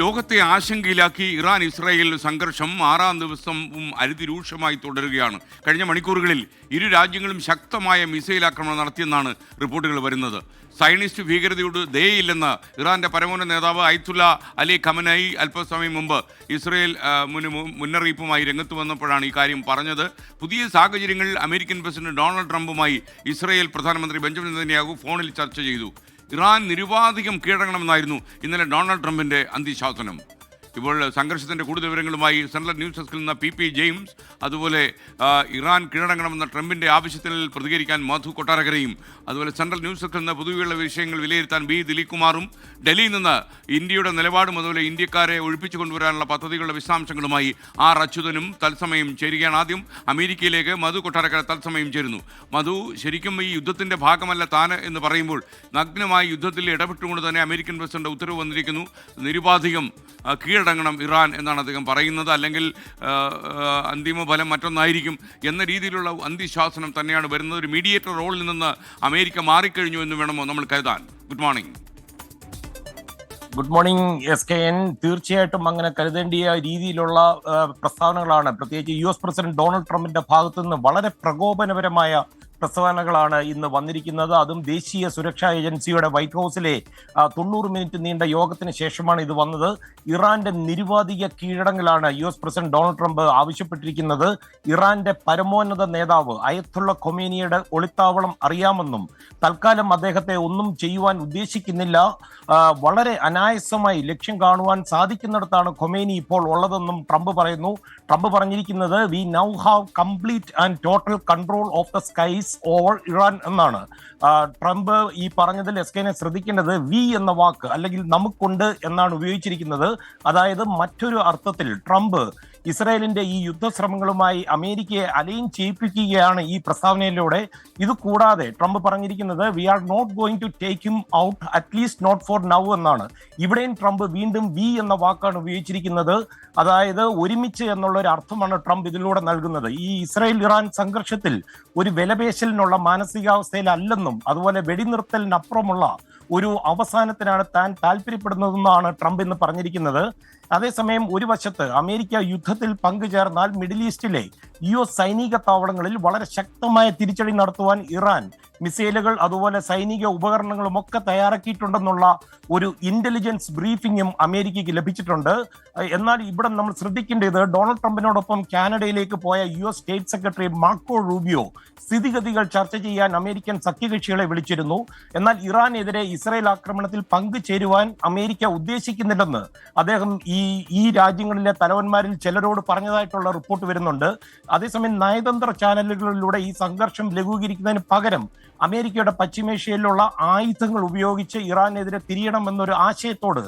ലോകത്തെ ആശങ്കയിലാക്കി Iran Israel സംഘർഷം 6ാം ദിവസവും അതിരൂക്ഷമായി തുടരുകയാണ്. കഴിഞ്ഞ മണിക്കൂറുകളിൽ ഇരു രാജ്യങ്ങളും ശക്തമായ മിസൈൽ ആക്രമണം നടത്തിയെന്നാണ് റിപ്പോർട്ടുകൾ വരുന്നത്. സയനിസ്റ്റ് ഭീകരതയോട് ദയയില്ലെന്ന് ഇറാന്റെ പരമോന്നത നേതാവ് അയത്തുല്ല അലി ഖമനയി അല്പസമയം മുമ്പ് ഇസ്രായേൽ മുന്നറിയിപ്പുമായി രംഗത്ത് വന്നപ്പോഴാണ് ഈ കാര്യം പറഞ്ഞത്. പുതിയ സാഹചര്യങ്ങളിൽ അമേരിക്കൻ പ്രസിഡന്റ് ഡൊണാൾഡ് ട്രംപുമായി ഇസ്രായേൽ പ്രധാനമന്ത്രി ബെഞ്ചമിൻ നെതന്യാഹു ഫോണിൽ ചർച്ച ചെയ്തു. ഇറാൻ നിരുപാധികം കീഴടങ്ങണമെന്നായിരുന്നു ഇന്നലെ ഡൊണാൾഡ് ട്രംപിന്റെ അന്ത്യശാസനം. ഇപ്പോൾ സംഘർഷത്തിൻ്റെ കൂടുതൽ വിവരങ്ങളുമായി സെൻട്രൽ ന്യൂസ് ഡെസ്കിൽ നിന്ന് പി ജെയിംസ്, അതുപോലെ ഇറാൻ കീഴടങ്ങണമെന്ന ട്രംപിൻ്റെ ആവശ്യത്തിൽ പ്രതികരിക്കാൻ മധു കൊട്ടാരക്കരയും, അതുപോലെ സെൻട്രൽ ന്യൂസ് ഡെസ്കിൽ നിന്ന് പൊതുവെയുള്ള വിഷയങ്ങൾ വിലയിരുത്താൻ ബി ദിലീപ് കുമാറും, ഡൽഹിയിൽ നിന്ന് ഇന്ത്യയുടെ നിലപാടും അതുപോലെ ഇന്ത്യക്കാരെ ഒഴിപ്പിച്ചു കൊണ്ടുവരാനുള്ള പദ്ധതികളുടെ വിശദാംശങ്ങളുമായി ആർ അച്യുതനും തത്സമയം ചേരുകയാണ്. ആദ്യം അമേരിക്കയിലേക്ക് മധു കൊട്ടാരക്കര തത്സമയം ചേരുന്നു. മധു, ശരിക്കും ഈ യുദ്ധത്തിൻ്റെ ഭാഗമല്ല താൻ എന്ന് പറയുമ്പോൾ നഗ്നമായി യുദ്ധത്തിൽ ഇടപെട്ടുകൊണ്ട് തന്നെ അമേരിക്കൻ പ്രസിഡന്റ് ഉത്തരവ് വന്നിരിക്കുന്നു. നിരുപാധികം കീഴടങ്ങണം ഇറാൻ എന്നാണ് അദ്ദേഹം പറയുന്നത്, അല്ലെങ്കിൽ അന്തിമ ഫലം മറ്റൊന്നായിരിക്കും എന്ന രീതിയിലുള്ള അന്ത്യശാസനം തന്നെയാണ് വരുന്നത്. ഒരു മീഡിയേറ്റർ റോളിൽ നിന്ന് അമേരിക്ക മാറിക്കഴിഞ്ഞു എന്ന് വേണമോ നമ്മൾ കരുതാൻ? Good morning. Good morning SKN. തീർച്ചയായിട്ടും അങ്ങനെ കരുതേണ്ടിയ രീതിയിലുള്ള പ്രസ്താവനകളാണ് പ്രത്യേകിച്ച് US പ്രസിഡന്റ് ഡൊണാൾഡ് ട്രംപിന്റെ ഭാഗത്തു നിന്ന് വളരെ പ്രകോപനപരമായ പ്രസ്താവനകളാണ് ഇന്ന് വന്നിരിക്കുന്നത്. അതും ദേശീയ സുരക്ഷാ ഏജൻസിയുടെ വൈറ്റ് ഹൗസിലെ 90 മിനിറ്റ് നീണ്ട യോഗത്തിന് ശേഷമാണ് ഇത് വന്നത്. ഇറാന്റെ നിരുപാധിക കീഴടങ്ങലാണ് US പ്രസിഡന്റ് ഡൊണാൾഡ് ട്രംപ് ആവശ്യപ്പെട്ടിരിക്കുന്നത്. ഇറാന്റെ പരമോന്നത നേതാവ് അയത്തുള്ള ഖൊമേനിയുടെ ഒളിത്താവളം അറിയാമെന്നും തൽക്കാലം അദ്ദേഹത്തെ ഒന്നും ചെയ്യുവാൻ ഉദ്ദേശിക്കുന്നില്ല, വളരെ അനായാസമായി ലക്ഷ്യം കാണുവാൻ സാധിക്കുന്നിടത്താണ് ഖൊമേനി ഇപ്പോൾ ഉള്ളതെന്നും ട്രംപ് പറയുന്നു. ട്രംപ് പറഞ്ഞിരിക്കുന്നത് we now have complete and total control of the skies over Iran എന്നാണ്. ട്രംപ് ഈ പറഞ്ഞതിൽ SKനെ ശ്രദ്ധിക്കേണ്ടത് വി എന്ന വാക്ക് അല്ലെങ്കിൽ നമുക്കുണ്ട് എന്നാണ് ഉപയോഗിച്ചിരിക്കുന്നത്. അതായത് മറ്റൊരു അർത്ഥത്തിൽ ട്രംപ് ഇസ്രായേലിന്റെ ഈ യുദ്ധശ്രമങ്ങളുമായി അമേരിക്കയെ അലൈൻ ചെയ്യിപ്പിക്കുകയാണ് ഈ പ്രസ്താവനയിലൂടെ. ഇത് കൂടാതെ ട്രംപ് പറഞ്ഞിരിക്കുന്നത് we are not going to take him out at least not for now എന്നാണ്. ഇവിടെയും ട്രംപ് വീണ്ടും വി എന്ന വാക്കാണ് ഉപയോഗിച്ചിരിക്കുന്നത്. അതായത് ഒരുമിച്ച് എന്നുള്ള ഒരു അർത്ഥമാണ് ട്രംപ് ഇതിലൂടെ നൽകുന്നത്. ഈ ഇസ്രായേൽ ഇറാൻ സംഘർഷത്തിൽ ഒരു വിലപേശലിനുള്ള മാനസികാവസ്ഥയിലല്ലെന്നും അതുപോലെ വെടിനിർത്തലിനപ്പുറമുള്ള ഒരു അവസാനത്തിനാണ് താൻ താല്പര്യപ്പെടുന്നതെന്നാണ് ട്രംപ് ഇന്ന് പറഞ്ഞിരിക്കുന്നത്. അതേസമയം ഒരു വശത്ത് അമേരിക്ക യുദ്ധത്തിൽ പങ്കുചേർന്നാൽ മിഡിൽ ഈസ്റ്റിലെ US സൈനിക താവളങ്ങളിൽ വളരെ ശക്തമായ തിരിച്ചടി നടത്തുവാൻ ഇറാൻ മിസൈലുകൾ അതുപോലെ സൈനിക ഉപകരണങ്ങളും ഒക്കെ തയ്യാറാക്കിയിട്ടുണ്ടെന്നുള്ള ഒരു ഇന്റലിജൻസ് ബ്രീഫിംഗും അമേരിക്കയ്ക്ക് ലഭിച്ചിട്ടുണ്ട്. എന്നാൽ ഇവിടെ നമ്മൾ ശ്രദ്ധിക്കേണ്ടത് ഡൊണാൾഡ് ട്രംപിനോടൊപ്പം കാനഡയിലേക്ക് പോയ US state secretary Marco Rubio സ്ഥിതിഗതികൾ ചർച്ച ചെയ്യാൻ അമേരിക്കൻ സഖ്യകക്ഷികളെ വിളിച്ചിരുന്നു. എന്നാൽ ഇറാനെതിരെ ഇസ്രായേൽ ആക്രമണത്തിൽ പങ്കുചേരുവാൻ അമേരിക്ക ഉദ്ദേശിക്കുന്നില്ലെന്ന് അദ്ദേഹം ഈ രാജ്യങ്ങളിലെ തലവന്മാരിൽ ചിലരോട് പറഞ്ഞതായിട്ടുള്ള റിപ്പോർട്ട് വരുന്നുണ്ട്. അതേസമയം നയതന്ത്ര ചാനലുകളിലൂടെ ഈ സംഘർഷം ലഘൂകരിക്കുന്നതിന് പകരം അമേരിക്കയുടെ പശ്ചിമേഷ്യയിലുള്ള ആയുധങ്ങൾ ഉപയോഗിച്ച് ഇറാനെതിരെ തിരിയണമെന്നൊരു ആശയത്തോട്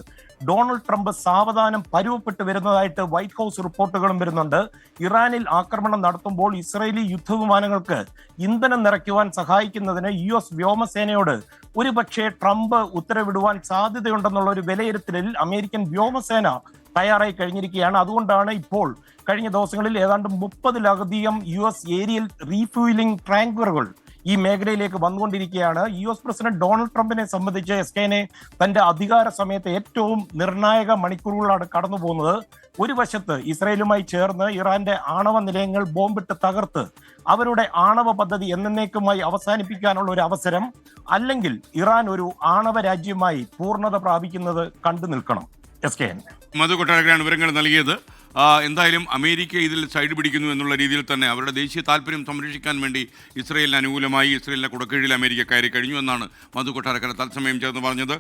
ഡൊണാൾഡ് ട്രംപ് സാവധാനം പരുവപ്പെട്ട് വരുന്നതായിട്ട് വൈറ്റ് ഹൗസ് റിപ്പോർട്ടുകളും വരുന്നുണ്ട്. ഇറാനിൽ ആക്രമണം നടത്തുമ്പോൾ ഇസ്രായേലി യുദ്ധവിമാനങ്ങൾക്ക് ഇന്ധനം നിറയ്ക്കുവാൻ സഹായിക്കുന്നതിന് US വ്യോമസേനയോട് ഒരുപക്ഷെ ട്രംപ് ഉത്തരവിടുവാൻ സാധ്യതയുണ്ടെന്നുള്ള ഒരു വിലയിരുത്തലിൽ അമേരിക്കൻ വ്യോമസേന തയ്യാറായി കഴിഞ്ഞിരിക്കുകയാണ്. അതുകൊണ്ടാണ് ഇപ്പോൾ കഴിഞ്ഞ ദിവസങ്ങളിൽ ഏതാണ്ട് 30-ലധികം US ഏരിയൽ റീഫ്യൂലിംഗ് ടാങ്കറുകൾ ഈ മേഖലയിലേക്ക് വന്നുകൊണ്ടിരിക്കുകയാണ്. US പ്രസിഡന്റ് ഡൊണാൾഡ് ട്രംപിനെ സംബന്ധിച്ച് SKനെ തന്റെ അധികാര സമയത്ത് ഏറ്റവും നിർണായക മണിക്കൂറുകളാണ് കടന്നു പോകുന്നത്. ഒരു വശത്ത് ഇസ്രായേലുമായി ചേർന്ന് ഇറാന്റെ ആണവ നിലയങ്ങൾ ബോംബിട്ട് തകർത്ത് അവരുടെ ആണവ പദ്ധതി എന്നേക്കുമായി അവസാനിപ്പിക്കാനുള്ള ഒരു അവസരം, അല്ലെങ്കിൽ ഇറാൻ ഒരു ആണവ രാജ്യമായി പൂർണ്ണത പ്രാപിക്കുന്നത് കണ്ടു നിൽക്കണം. SKN. മധു കൊട്ടാരക്കരയാണ് വിവരങ്ങൾ നൽകിയത്. എന്തായാലും അമേരിക്ക ഇതിൽ സൈഡ് പിടിക്കുന്നു എന്നുള്ള രീതിയിൽ തന്നെ അവരുടെ ദേശീയ താല്പര്യം സംരക്ഷിക്കാൻ വേണ്ടി ഇസ്രായേലിന് അനുകൂലമായി ഇസ്രായേലിന്റെ കുടക്കീഴിൽ അമേരിക്ക കയറി കഴിഞ്ഞു എന്നാണ് മധു കൊട്ടാരക്കര തത്സമയം ചേർന്ന് പറഞ്ഞത്.